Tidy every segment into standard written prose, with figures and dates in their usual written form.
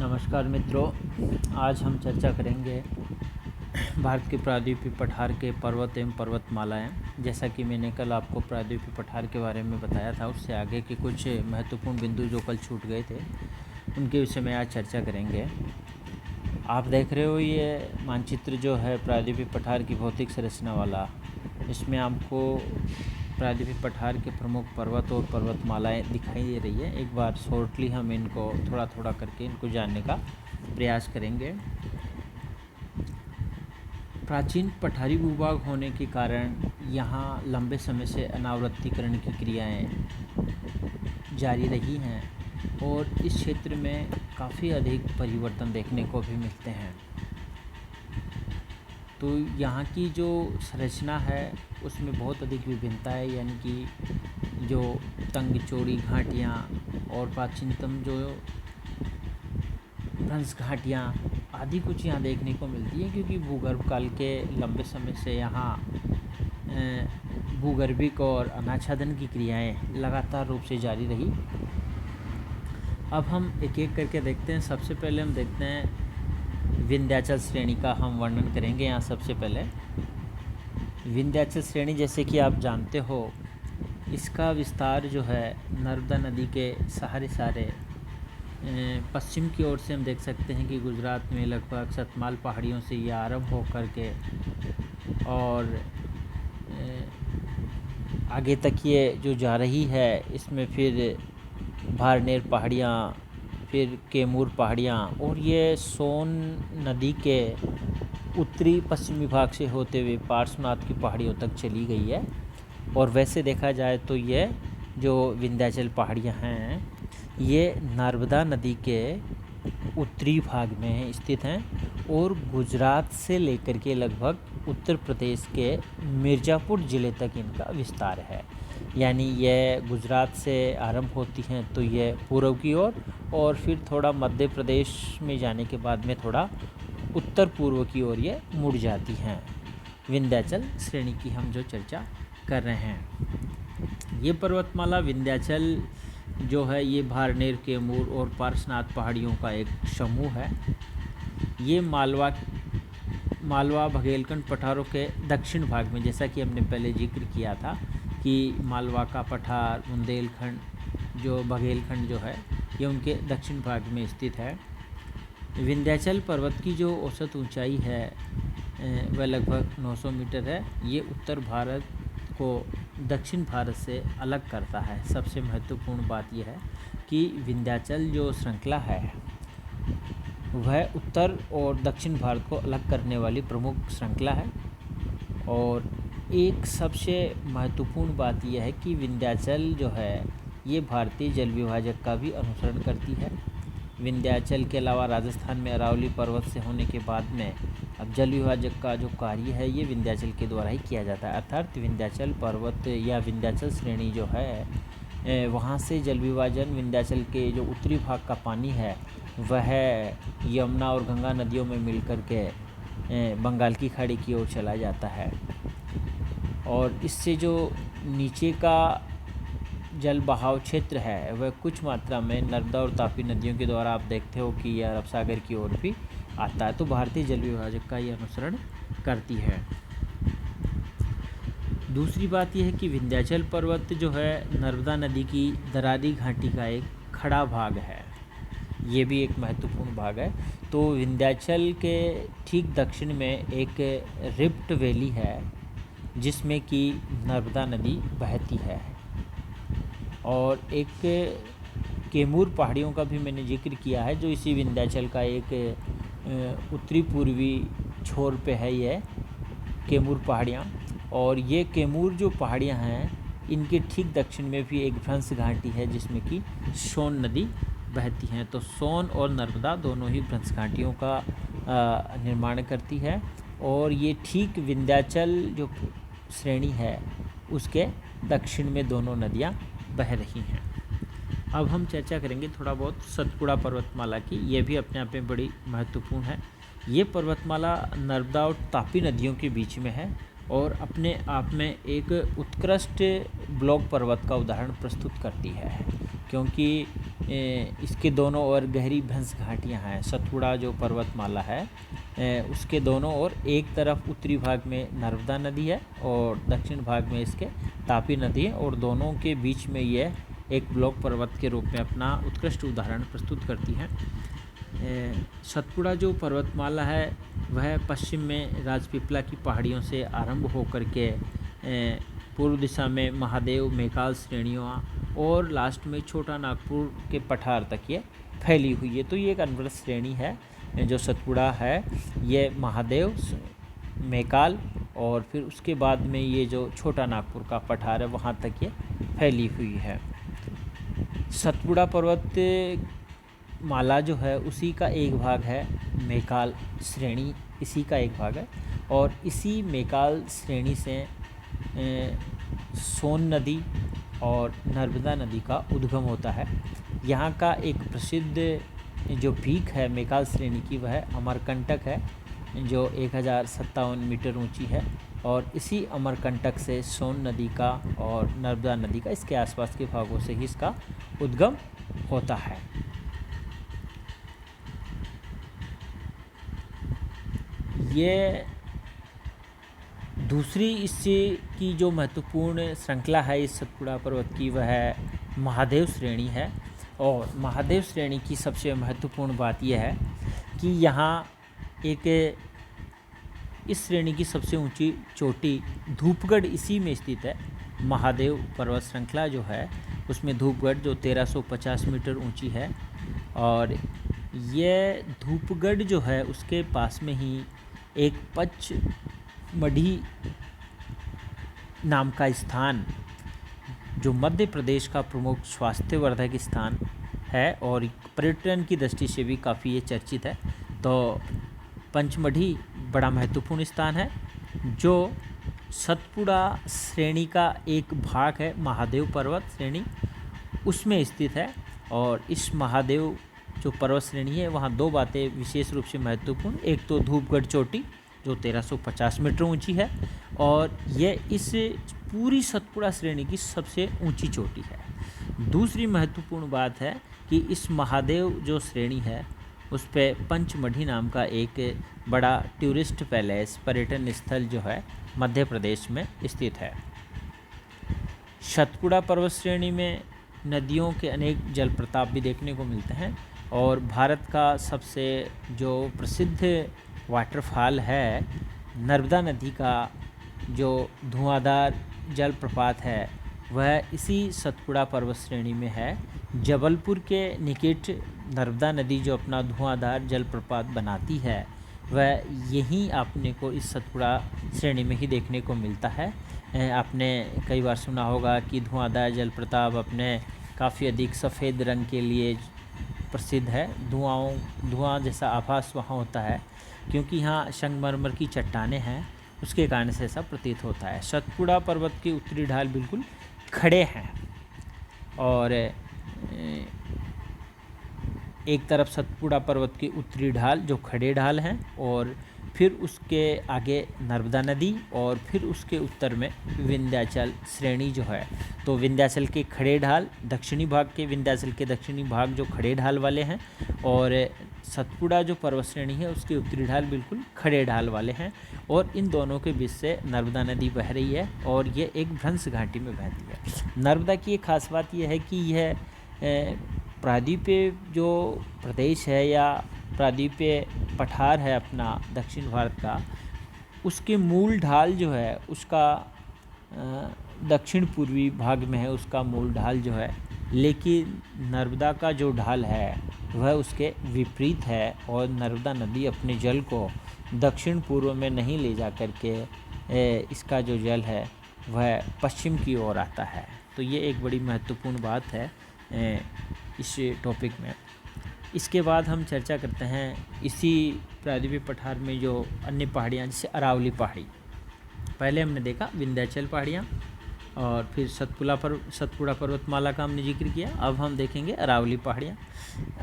नमस्कार मित्रों, आज हम चर्चा करेंगे भारत के प्रायद्वीपीय पठार के पर्वत एवं पर्वतमालाएं। जैसा कि मैंने कल आपको प्रायद्वीपीय पठार के बारे में बताया था, उससे आगे के कुछ महत्वपूर्ण बिंदु जो कल छूट गए थे उनके विषय में आज चर्चा करेंगे। आप देख रहे हो ये मानचित्र जो है प्रायद्वीपीय पठार की भौतिक संरचना वाला। इसमें आपको प्रायद्वीपीय पठार के प्रमुख पर्वत और पर्वतमालाएं दिखाई दे रही है। एक बार शॉर्टली हम इनको थोड़ा थोड़ा करके इनको जानने का प्रयास करेंगे। प्राचीन पठारी भूभाग होने के कारण यहाँ लंबे समय से अनावृत्तीकरण की क्रियाएं जारी रही हैं और इस क्षेत्र में काफ़ी अधिक परिवर्तन देखने को भी मिलते हैं। तो यहाँ की जो संरचना है उसमें बहुत अधिक विभिन्नता है, यानी कि जो तंग चौड़ी घाटियाँ और प्राचीनतम जो भ्रंश घाटियाँ आदि कुछ यहाँ देखने को मिलती है, क्योंकि भूगर्भ काल के लंबे समय से यहाँ भूगर्भिक और अनाच्छादन की क्रियाएं लगातार रूप से जारी रही। अब हम एक एक करके देखते हैं। सबसे पहले हम देखते हैं विंध्याचल श्रेणी का हम वर्णन करेंगे। यहाँ सबसे पहले विंध्याचल श्रेणी, जैसे कि आप जानते हो, इसका विस्तार जो है नर्मदा नदी के सहारे पश्चिम की ओर से हम देख सकते हैं कि गुजरात में लगभग सतमाल पहाड़ियों से ये आरंभ हो करके और आगे तक ये जो जा रही है, इसमें फिर भारनेर पहाड़ियाँ, फिर कैमूर पहाड़ियाँ और ये सोन नदी के उत्तरी पश्चिमी भाग से होते हुए पार्श्वनाथ की पहाड़ियों तक चली गई है। और वैसे देखा जाए तो ये जो विंध्याचल पहाड़ियाँ हैं ये नर्मदा नदी के उत्तरी भाग में स्थित हैं और गुजरात से लेकर के लगभग उत्तर प्रदेश के मिर्ज़ापुर ज़िले तक इनका विस्तार है। यानी यह गुजरात से आरंभ होती हैं तो यह पूर्व की ओर और फिर थोड़ा मध्य प्रदेश में जाने के बाद में थोड़ा उत्तर पूर्व की ओर ये मुड़ जाती हैं। विंध्याचल श्रेणी की हम जो चर्चा कर रहे हैं, ये पर्वतमाला विंध्याचल जो है ये भारनेर, कैमूर और पार्श्वनाथ पहाड़ियों का एक समूह है। ये मालवा बघेलखंड पठारों के दक्षिण भाग में, जैसा कि हमने पहले जिक्र किया था कि मालवा का पठार, बुंदेलखंड जो बघेलखंड जो है ये उनके दक्षिण भाग में स्थित है। विंध्याचल पर्वत की जो औसत ऊंचाई है वह लगभग 900 मीटर है। ये उत्तर भारत को दक्षिण भारत से अलग करता है। सबसे महत्वपूर्ण बात यह है कि विंध्याचल जो श्रृंखला है वह उत्तर और दक्षिण भारत को अलग करने वाली प्रमुख श्रृंखला है। और एक सबसे महत्वपूर्ण बात यह है कि विंध्याचल जो है ये भारतीय जल विभाजक का भी अनुसरण करती है। विंध्याचल के अलावा राजस्थान में अरावली पर्वत से होने के बाद में अब जल विभाजक का जो कार्य है ये विंध्याचल के द्वारा ही किया जाता है। अर्थात विंध्याचल पर्वत या विंध्याचल श्रेणी जो है वहाँ से जल विभाजन विंध्याचल के जो उत्तरी भाग का पानी है वह यमुना और गंगा नदियों में मिलकर के बंगाल की खाड़ी की ओर चला जाता है। और इससे जो नीचे का जल बहाव क्षेत्र है वह कुछ मात्रा में नर्मदा और तापी नदियों के द्वारा आप देखते हो कि यह अरब सागर की ओर भी आता है। तो भारतीय जल विभाजक का ये अनुसरण करती है। दूसरी बात यह है कि विंध्याचल पर्वत जो है नर्मदा नदी की दरारी घाटी का एक खड़ा भाग है। ये भी एक महत्वपूर्ण भाग है। तो विंध्याचल के ठीक दक्षिण में एक रिफ्ट वैली है जिसमें कि नर्मदा नदी बहती है। और एक कैमूर पहाड़ियों का भी मैंने जिक्र किया है जो इसी विंध्याचल का एक उत्तरी पूर्वी छोर पे है ये कैमूर पहाड़ियाँ। और ये कैमूर जो पहाड़ियाँ हैं इनके ठीक दक्षिण में भी एक भ्रंश घाटी है जिसमें कि सोन नदी बहती हैं। तो सोन और नर्मदा दोनों ही भ्रंश घाटियों का निर्माण करती है। और ये ठीक विंध्याचल जो श्रेणी है उसके दक्षिण में दोनों नदियाँ बह रही हैं। अब हम चर्चा करेंगे थोड़ा बहुत सतपुड़ा पर्वतमाला की। ये भी अपने आप में बड़ी महत्वपूर्ण है। ये पर्वतमाला नर्मदा और तापी नदियों के बीच में है और अपने आप में एक उत्कृष्ट ब्लॉक पर्वत का उदाहरण प्रस्तुत करती है, क्योंकि इसके दोनों ओर गहरी भंस घाटियाँ हैं। सतपुड़ा जो पर्वतमाला है उसके दोनों ओर एक तरफ उत्तरी भाग में नर्मदा नदी है और दक्षिण भाग में इसके तापी नदी है, और दोनों के बीच में यह एक ब्लॉक पर्वत के रूप में अपना उत्कृष्ट उदाहरण प्रस्तुत करती है। सतपुड़ा जो पर्वतमाला है वह पश्चिम में राजपीपला की पहाड़ियों से आरंभ होकर के पूर्व दिशा में महादेव मेकाल श्रेणियों और लास्ट में छोटा नागपुर के पठार तक ये फैली हुई है। तो ये एक अनवरत श्रेणी है जो सतपुड़ा है, ये महादेव मेकाल और फिर उसके बाद में ये जो छोटा नागपुर का पठार है वहाँ तक ये फैली हुई है। सतपुड़ा पर्वत माला जो है उसी का एक भाग है मेकाल श्रेणी, इसी का एक भाग है, और इसी मेकाल श्रेणी से सोन नदी और नर्मदा नदी का उद्गम होता है। यहाँ का एक प्रसिद्ध जो पीक है मेकाल श्रेणी की वह अमरकंटक है जो 1057 मीटर ऊंची है, और इसी अमरकंटक से सोन नदी का और नर्मदा नदी का इसके आसपास के भागों से ही इसका उद्गम होता है। ये दूसरी इससे की जो महत्वपूर्ण श्रृंखला है इस सतपुड़ा पर्वत की वह महादेव श्रेणी है, और महादेव श्रेणी की सबसे महत्वपूर्ण बात यह है कि यहाँ एक इस श्रेणी की सबसे ऊंची चोटी धूपगढ़ इसी में स्थित है। महादेव पर्वत श्रृंखला जो है उसमें धूपगढ़ जो 1350 मीटर ऊंची है, और ये धूपगढ़ जो है उसके पास में ही एक पचमढ़ी नाम का स्थान जो मध्य प्रदेश का प्रमुख स्वास्थ्यवर्धक स्थान है और पर्यटन की दृष्टि से भी काफ़ी ये चर्चित है। तो पंचमढ़ी बड़ा महत्वपूर्ण स्थान है जो सतपुड़ा श्रेणी का एक भाग है, महादेव पर्वत श्रेणी उसमें स्थित है। और इस महादेव जो पर्वत श्रेणी है वहाँ दो बातें विशेष रूप से महत्वपूर्ण, एक तो धूपगढ़ चोटी जो 1350 मीटर ऊंची है और ये इस पूरी सतपुड़ा श्रेणी की सबसे ऊंची चोटी है। दूसरी महत्वपूर्ण बात है कि इस महादेव जो श्रेणी है उस पर पंचमढ़ी नाम का एक बड़ा टूरिस्ट पैलेस पर्यटन स्थल जो है मध्य प्रदेश में स्थित है। सतपुड़ा पर्वत श्रेणी में नदियों के अनेक जलप्रपात भी देखने को मिलते हैं, और भारत का सबसे जो प्रसिद्ध वाटरफॉल है नर्मदा नदी का जो धुआंधार जलप्रपात है वह इसी सतपुड़ा पर्वत श्रेणी में है। जबलपुर के निकट नर्मदा नदी जो अपना धुआंधार जलप्रपात बनाती है वह यहीं आपने को इस सतपुड़ा श्रेणी में ही देखने को मिलता है। आपने कई बार सुना होगा कि धुआंधार जलप्रपात अपने काफ़ी अधिक सफ़ेद रंग के लिए प्रसिद्ध है। धुआं जैसा आभास वहाँ होता है क्योंकि यहाँ संगमरमर की चट्टानें हैं, उसके कारण से ऐसा प्रतीत होता है। सतपुड़ा पर्वत के उत्तरी ढाल बिल्कुल खड़े हैं और एक तरफ सतपुड़ा पर्वत के उत्तरी ढाल जो खड़े ढाल हैं और फिर उसके आगे नर्मदा नदी और फिर उसके उत्तर में विंध्याचल श्रेणी जो है। तो विंध्याचल के खड़े ढाल दक्षिणी भाग के विंध्याचल के दक्षिणी भाग जो खड़े ढाल वाले हैं और सतपुड़ा जो पर्वत श्रेणी है उसके उत्तरी ढाल बिल्कुल खड़े ढाल वाले हैं, और इन दोनों के बीच से नर्मदा नदी बह रही है और ये एक भ्रंश घाटी में बहती है। नर्मदा की एक खास बात यह है कि यह प्रायद्वीपीय जो प्रदेश है या प्रायद्वीपीय पठार है अपना दक्षिण भारत का, उसके मूल ढाल जो है उसका दक्षिण पूर्वी भाग में है उसका मूल ढाल जो है, लेकिन नर्मदा का जो ढाल है वह उसके विपरीत है और नर्मदा नदी अपने जल को दक्षिण पूर्व में नहीं ले जा कर के इसका जो जल है वह पश्चिम की ओर आता है। तो ये एक बड़ी महत्वपूर्ण बात है इस टॉपिक में। इसके बाद हम चर्चा करते हैं इसी प्रायद्वीपीय पठार में जो अन्य पहाड़ियाँ जैसे अरावली पहाड़ी। पहले हमने देखा विंध्याचल पहाड़ियाँ और फिर सतपुड़ा पर्वतमाला का हमने जिक्र किया। अब हम देखेंगे अरावली पहाड़ियाँ।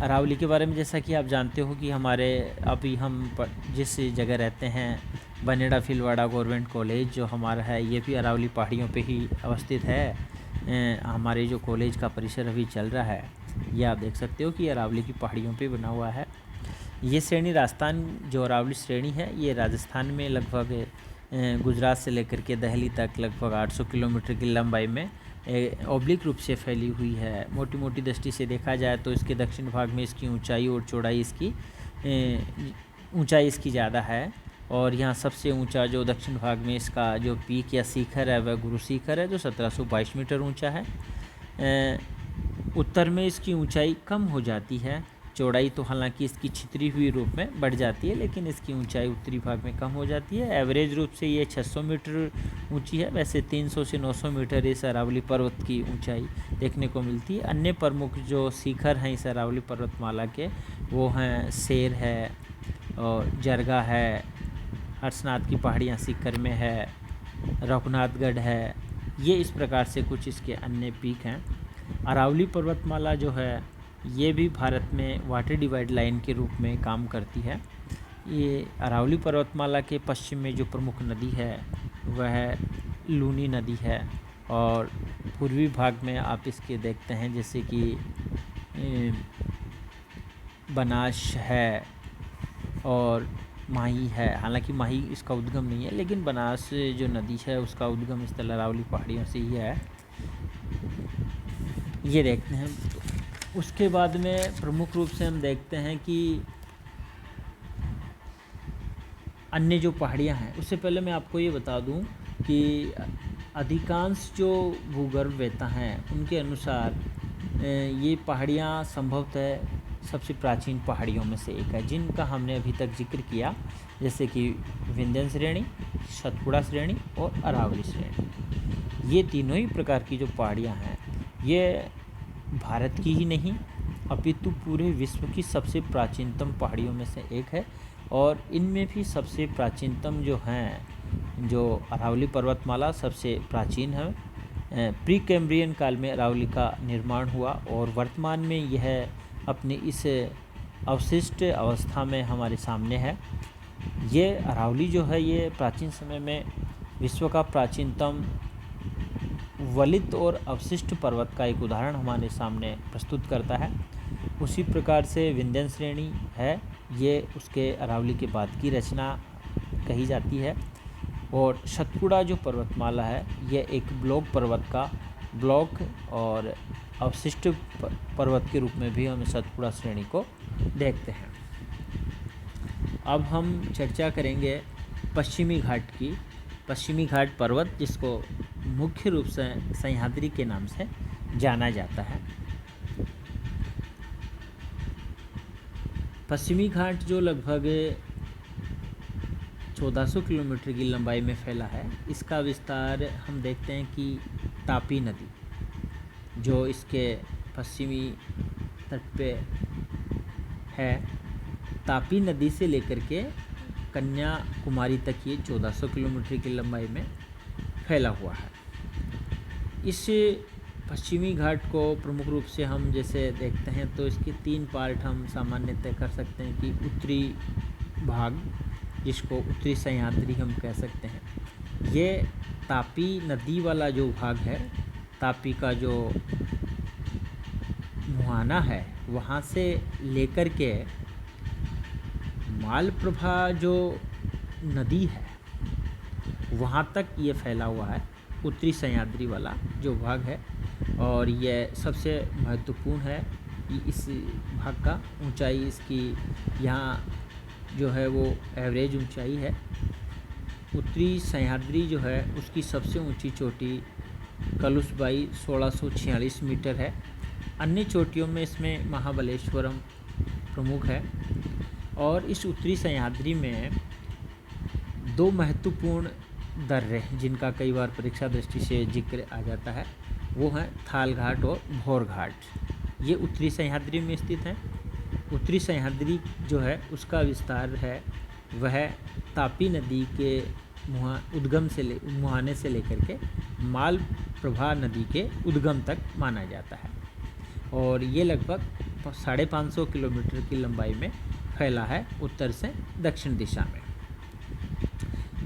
अरावली के बारे में जैसा कि आप जानते हो कि हमारे अभी हम जिस जगह रहते हैं बनेड़ा फिलवाड़ा गवर्नमेंट कॉलेज जो हमारा है ये भी अरावली पहाड़ियों पे ही अवस्थित है। हमारे जो कॉलेज का परिसर अभी चल रहा है, ये आप देख सकते हो कि अरावली की पहाड़ियों पे बना हुआ है। ये श्रेणी राजस्थान, जो अरावली श्रेणी है, ये राजस्थान में लगभग गुजरात से लेकर के दिल्ली तक लगभग 800 किलोमीटर की लंबाई में ऑब्लिक रूप से फैली हुई है। मोटी मोटी दृष्टि से देखा जाए तो इसके दक्षिण भाग में इसकी ऊंचाई और चौड़ाई इसकी ज़्यादा है। और यहाँ सबसे ऊंचा जो दक्षिण भाग में इसका जो पीक या शिखर है, वह गुरु शिखर है, जो 1722 मीटर ऊंचा है। उत्तर में इसकी ऊंचाई कम हो जाती है, चौड़ाई तो हालांकि इसकी छितरी हुई रूप में बढ़ जाती है, लेकिन इसकी ऊंचाई उत्तरी भाग में कम हो जाती है। एवरेज रूप से ये 600 मीटर ऊंची है। वैसे 300 से 900 मीटर इस अरावली पर्वत की ऊंचाई देखने को मिलती है। अन्य प्रमुख जो शिखर हैं इस अरावली पर्वतमाला के, वो हैं शेर है और जरगा है, हर्षनाथ की पहाड़ियाँ शिखर में है, रघुनाथगढ़ है। ये इस प्रकार से कुछ इसके अन्य पीक हैं। अरावली पर्वतमाला जो है, ये भी भारत में वाटर डिवाइड लाइन के रूप में काम करती है। ये अरावली पर्वतमाला के पश्चिम में जो प्रमुख नदी है वह लूनी नदी है, और पूर्वी भाग में आप इसके देखते हैं जैसे कि बनास है और माही है। हालांकि माही इसका उद्गम नहीं है, लेकिन बनास जो नदी है उसका उद्गम स्थल अरावली पहाड़ियों से ही है। ये देखते हैं। उसके बाद में प्रमुख रूप से हम देखते हैं कि अन्य जो पहाड़ियाँ हैं, उससे पहले मैं आपको ये बता दूं कि अधिकांश जो भूगर्भवेत्ता हैं उनके अनुसार ये पहाड़ियाँ संभवतः सबसे प्राचीन पहाड़ियों में से एक है, जिनका हमने अभी तक जिक्र किया, जैसे कि विंध्य श्रेणी, सतपुड़ा श्रेणी और अरावली श्रेणी। ये तीनों ही प्रकार की जो पहाड़ियाँ हैं, ये भारत की ही नहीं अपितु पूरे विश्व की सबसे प्राचीनतम पहाड़ियों में से एक है। और इनमें भी सबसे प्राचीनतम जो हैं, जो अरावली पर्वतमाला सबसे प्राचीन है। प्री कैम्ब्रियन काल में अरावली का निर्माण हुआ और वर्तमान में यह अपनी इस अवशिष्ट अवस्था में हमारे सामने है। ये अरावली जो है, ये प्राचीन समय में विश्व का प्राचीनतम वलित और अवशिष्ट पर्वत का एक उदाहरण हमारे सामने प्रस्तुत करता है। उसी प्रकार से विंध्य श्रेणी है, ये उसके अरावली के बाद की रचना कही जाती है। और सतपुड़ा जो पर्वतमाला है, यह एक ब्लॉक और अवशिष्ट पर्वत के रूप में भी हम सतपुड़ा श्रेणी को देखते हैं। अब हम चर्चा करेंगे पश्चिमी घाट की। पश्चिमी घाट पर्वत, जिसको मुख्य रूप से सह्याद्री के नाम से जाना जाता है। पश्चिमी घाट जो लगभग 1400 किलोमीटर की लंबाई में फैला है, इसका विस्तार हम देखते हैं कि तापी नदी जो इसके पश्चिमी तट पे है, तापी नदी से लेकर के कन्याकुमारी तक ये 1400 किलोमीटर की लंबाई में फैला हुआ है। इस पश्चिमी घाट को प्रमुख रूप से हम जैसे देखते हैं तो इसके 3 पार्ट हम सामान्यतः कर सकते हैं कि उत्तरी भाग, जिसको उत्तरी सह्याद्री हम कह सकते हैं, ये तापी नदी वाला जो भाग है, तापी का जो मुहाना है, वहाँ से लेकर के मालप्रभा जो नदी है वहाँ तक ये फैला हुआ है, उत्तरी सह्याद्री वाला जो भाग है। और यह सबसे महत्वपूर्ण है कि इस भाग का ऊंचाई इसकी यहाँ जो है वो एवरेज ऊंचाई है। उत्तरी सह्याद्री जो है उसकी सबसे ऊंची चोटी कलुसबाई 1646 मीटर है। अन्य चोटियों में इसमें महाबलेश्वरम प्रमुख है। और इस उत्तरी सह्याद्री में 2 महत्वपूर्ण दर्रे जिनका कई बार परीक्षा दृष्टि से जिक्र आ जाता है, वो हैं थाल घाट और भौर घाट। ये उत्तरी सह्याद्री में स्थित हैं। उत्तरी सह्याद्री जो है उसका विस्तार है वह तापी नदी के मुहाने से लेकर के मालप्रभा नदी के उद्गम तक माना जाता है। और ये लगभग 550 किलोमीटर की लंबाई में फैला है उत्तर से दक्षिण दिशा में।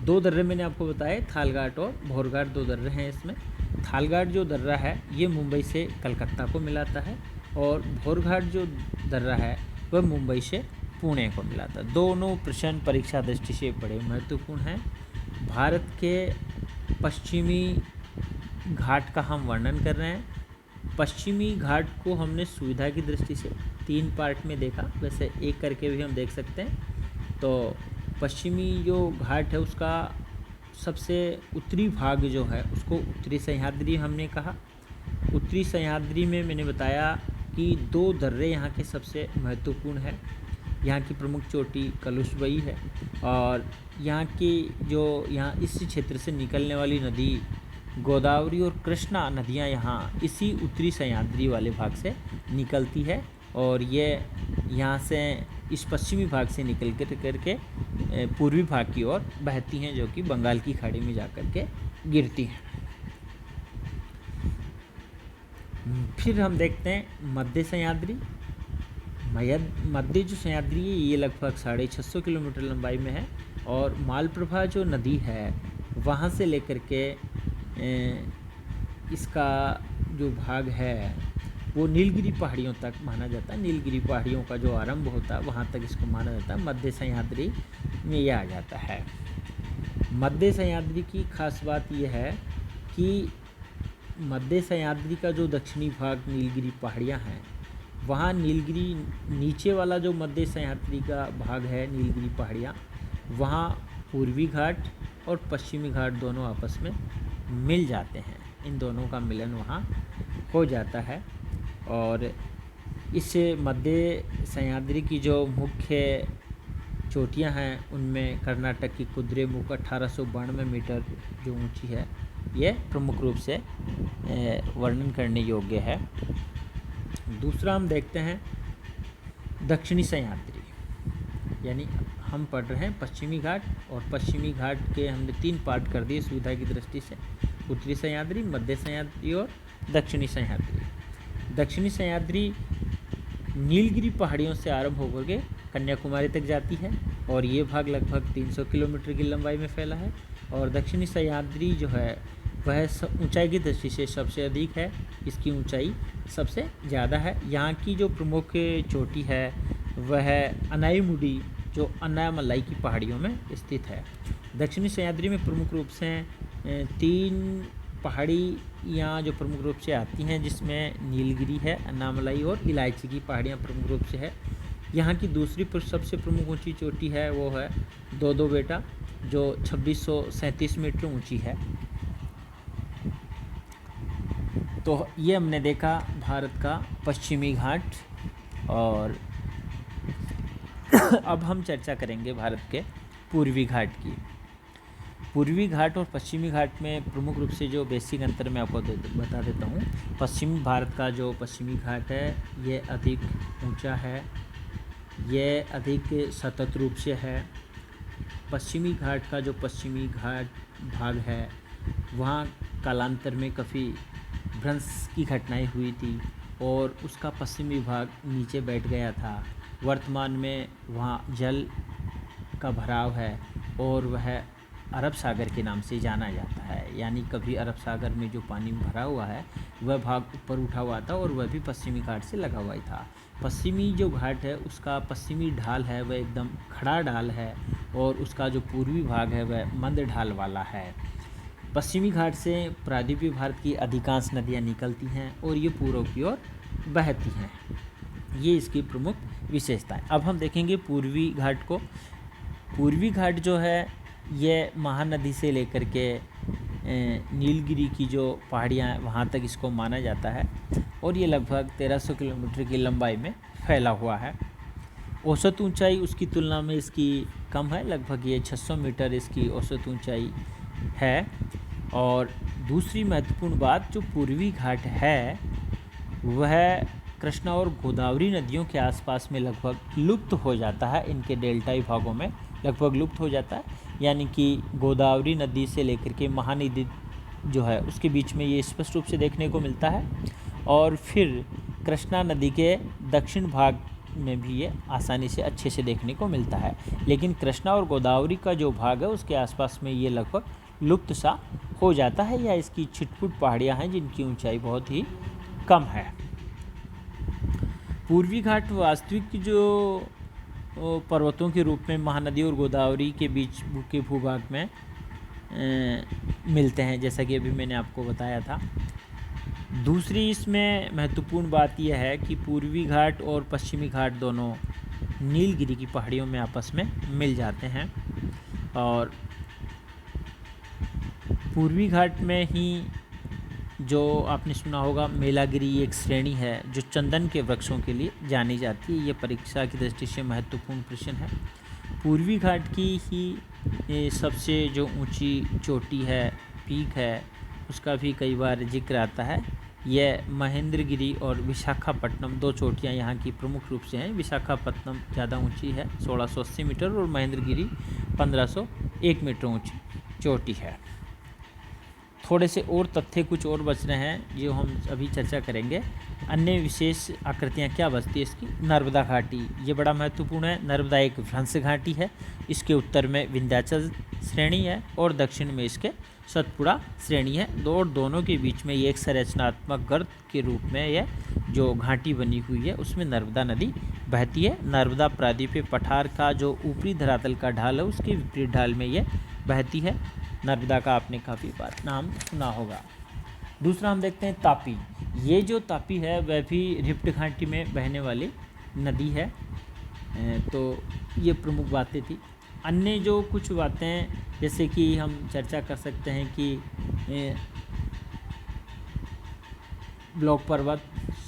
2 दर्रे मैंने आपको बताए, थाल घाट और भौर घाट 2 दर्रे हैं इसमें। थालघाट जो दर्रा है ये मुंबई से कलकत्ता को मिलाता है, और भोरघाट जो दर्रा है वह मुंबई से पुणे को मिलाता है। दोनों प्रश्न परीक्षा दृष्टि से बड़े महत्वपूर्ण हैं। भारत के पश्चिमी घाट का हम वर्णन कर रहे हैं। पश्चिमी घाट को हमने सुविधा की दृष्टि से 3 पार्ट में देखा, वैसे एक करके भी हम देख सकते हैं। तो पश्चिमी जो घाट है उसका सबसे उत्तरी भाग जो है उसको उत्तरी सह्याद्री हमने कहा। उत्तरी सह्याद्री में मैंने बताया कि 2 दर्रे यहाँ के सबसे महत्वपूर्ण है। यहाँ की प्रमुख चोटी कलुषवई है, और यहाँ इस क्षेत्र से निकलने वाली नदी गोदावरी और कृष्णा नदियाँ यहाँ इसी उत्तरी सह्याद्री वाले भाग से निकलती है, और ये यहाँ से इस पश्चिमी भाग से निकल करके पूर्वी भाग की ओर बहती हैं, जो कि बंगाल की खाड़ी में जाकर के गिरती हैं। फिर हम देखते हैं मध्य सह्याद्री। मध्य जो सह्याद्री है ये लगभग 650 किलोमीटर लंबाई में है, और मालप्रभा जो नदी है वहाँ से लेकर के इसका जो भाग है वो नीलगिरी पहाड़ियों तक माना जाता है। नीलगिरी पहाड़ियों का जो आरंभ होता है वहाँ तक इसको माना जाता है। मध्य सह्याद्री में यह आ जाता है। मध्य सह्याद्री की खास बात यह है कि मध्य सह्याद्री का जो दक्षिणी भाग नीलगिरी पहाड़ियाँ हैं, वहाँ नीलगिरी नीचे वाला जो मध्य सह्याद्री का भाग है नीलगिरी पहाड़ियाँ, वहाँ पूर्वी घाट और पश्चिमी घाट दोनों आपस में मिल जाते हैं। इन दोनों का मिलन वहाँ हो जाता है, और इस मध्य सह्याद्री की जो मुख्य चोटियाँ हैं उनमें कर्नाटक की कुद्रेमुख 1892 मीटर जो ऊंची है, ये प्रमुख रूप से वर्णन करने योग्य है। दूसरा हम देखते हैं दक्षिणी सह्याद्री, यानी हम पढ़ रहे हैं पश्चिमी घाट, और पश्चिमी घाट के हमने 3 पार्ट कर दिए सुविधा की दृष्टि से, उत्तरी सह्याद्री, मध्य सह्याद्री और दक्षिणी सह्याद्री। दक्षिणी सह्याद्री नीलगिरी पहाड़ियों से आरंभ होकर के कन्याकुमारी तक जाती है, और ये भाग लगभग 300 किलोमीटर की लंबाई में फैला है। और दक्षिणी सह्याद्री जो है वह ऊंचाई की दृष्टि से सबसे अधिक है, इसकी ऊंचाई सबसे ज़्यादा है। यहाँ की जो प्रमुख चोटी है वह अनाईमुडी जो अन्नायमलाई की पहाड़ियों में स्थित है। दक्षिणी सह्याद्री में प्रमुख रूप से 3 पहाड़ियाँ जो प्रमुख रूप से आती हैं, जिसमें नीलगिरी है, अन्नामलाई और इलायची की पहाड़ियाँ प्रमुख रूप से है। यहाँ की दूसरी सबसे प्रमुख ऊंची चोटी है वो है दो बेटा, जो 2637 मीटर ऊंची है। तो ये हमने देखा भारत का पश्चिमी घाट, और अब हम चर्चा करेंगे भारत के पूर्वी घाट की। पूर्वी घाट और पश्चिमी घाट में प्रमुख रूप से जो बेसिक अंतर मैं आपको बता देता हूँ। पश्चिमी भारत का जो पश्चिमी घाट है ये अधिक ऊंचा है, ये अधिक सतत रूप से है। पश्चिमी घाट का जो पश्चिमी घाट भाग है वहाँ कालांतर में काफ़ी भ्रंश की घटनाएं हुई थी, और उसका पश्चिमी भाग नीचे बैठ गया था। वर्तमान में वहाँ जल का भराव है, और वह अरब सागर के नाम से जाना जाता है। यानी कभी अरब सागर में जो पानी भरा हुआ है वह भाग ऊपर उठा हुआ था, और वह भी पश्चिमी घाट से लगा हुआ ही था। पश्चिमी जो घाट है उसका पश्चिमी ढाल है वह एकदम खड़ा ढाल है, और उसका जो पूर्वी भाग है वह मंद ढाल वाला है। पश्चिमी घाट से प्रायद्वीपीय भारत की अधिकांश नदियाँ निकलती हैं, और ये पूर्व की ओर बहती हैं। ये इसकी प्रमुख विशेषताएं। अब हम देखेंगे पूर्वी घाट को। पूर्वी घाट जो है ये महानदी से लेकर के नीलगिरी की जो पहाड़ियाँ हैं वहाँ तक इसको माना जाता है, और ये लगभग 1300 किलोमीटर की लंबाई में फैला हुआ है। औसत ऊंचाई उसकी तुलना में इसकी कम है, लगभग ये 600 मीटर इसकी औसत ऊंचाई है। और दूसरी महत्वपूर्ण बात, जो पूर्वी घाट है वह कृष्णा और गोदावरी नदियों के आसपास में लगभग लुप्त हो जाता है। इनके डेल्टाई भागों में लगभग लुप्त हो जाता है, यानी कि गोदावरी नदी से लेकर के महानदी जो है उसके बीच में ये स्पष्ट रूप से देखने को मिलता है। और फिर कृष्णा नदी के दक्षिण भाग में भी ये आसानी से अच्छे से देखने को मिलता है, लेकिन कृष्णा और गोदावरी का जो भाग है उसके आसपास में ये लगभग लुप्त सा हो जाता है या इसकी छिटपुट पहाड़ियाँ हैं जिनकी ऊंचाई बहुत ही कम है। पूर्वी घाट वास्तविक जो पर्वतों के रूप में महानदी और गोदावरी के बीच के भूभाग में मिलते हैं, जैसा कि अभी मैंने आपको बताया था। दूसरी इसमें महत्वपूर्ण बात यह है कि पूर्वी घाट और पश्चिमी घाट दोनों नीलगिरी की पहाड़ियों में आपस में मिल जाते हैं, और पूर्वी घाट में ही जो आपने सुना होगा मेलागिरी एक श्रेणी है जो चंदन के वृक्षों के लिए जानी जाती है। ये परीक्षा की दृष्टि से महत्वपूर्ण प्रश्न है। पूर्वी घाट की ही सबसे जो ऊंची चोटी है, पीक है, उसका भी कई बार जिक्र आता है। यह महेंद्रगिरी और विशाखापट्टनम दो चोटियां यहाँ की प्रमुख रूप से हैं। विशाखापट्टनम ज़्यादा ऊंची है 1680 मीटर और महेंद्रगिरी 1501 मीटर ऊंची चोटी है। थोड़े से और तथ्य कुछ और बच रहे हैं जो हम अभी चर्चा करेंगे। अन्य विशेष आकृतियाँ क्या बचती है इसकी? नर्मदा घाटी, ये बड़ा महत्वपूर्ण है। नर्मदा एक भ्रंश घाटी है। इसके उत्तर में विंध्याचल श्रेणी है और दक्षिण में इसके सतपुड़ा श्रेणी है। दोनों के बीच में ये एक संरचनात्मक गर्त के रूप में यह जो घाटी बनी हुई है उसमें नर्मदा नदी बहती है। नर्मदा प्रायद्वीपीय पठार का जो ऊपरी धरातल का ढाल है उसके विपरीत ढाल में यह बहती है। नर्मदा का आपने काफ़ी बार नाम सुना होगा। दूसरा हम देखते हैं तापी। ये जो तापी है वह भी रिफ्ट घाटी में बहने वाली नदी है। तो ये प्रमुख बातें थी। अन्य जो कुछ बातें जैसे कि हम चर्चा कर सकते हैं कि ब्लॉक पर्वत,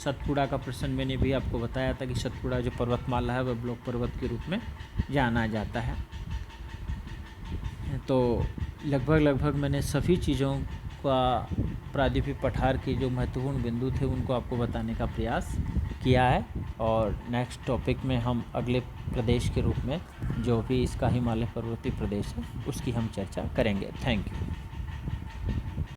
सतपुड़ा का प्रश्न मैंने भी आपको बताया था कि सतपुड़ा जो पर्वतमाला है वह ब्लॉक पर्वत के रूप में जाना जाता है। तो लगभग मैंने सभी चीज़ों का प्रायद्वीपीय पठार के जो महत्वपूर्ण बिंदु थे उनको आपको बताने का प्रयास किया है। और नेक्स्ट टॉपिक में हम अगले प्रदेश के रूप में जो भी इसका हिमालय पर्वतीय प्रदेश है उसकी हम चर्चा करेंगे। Thank you.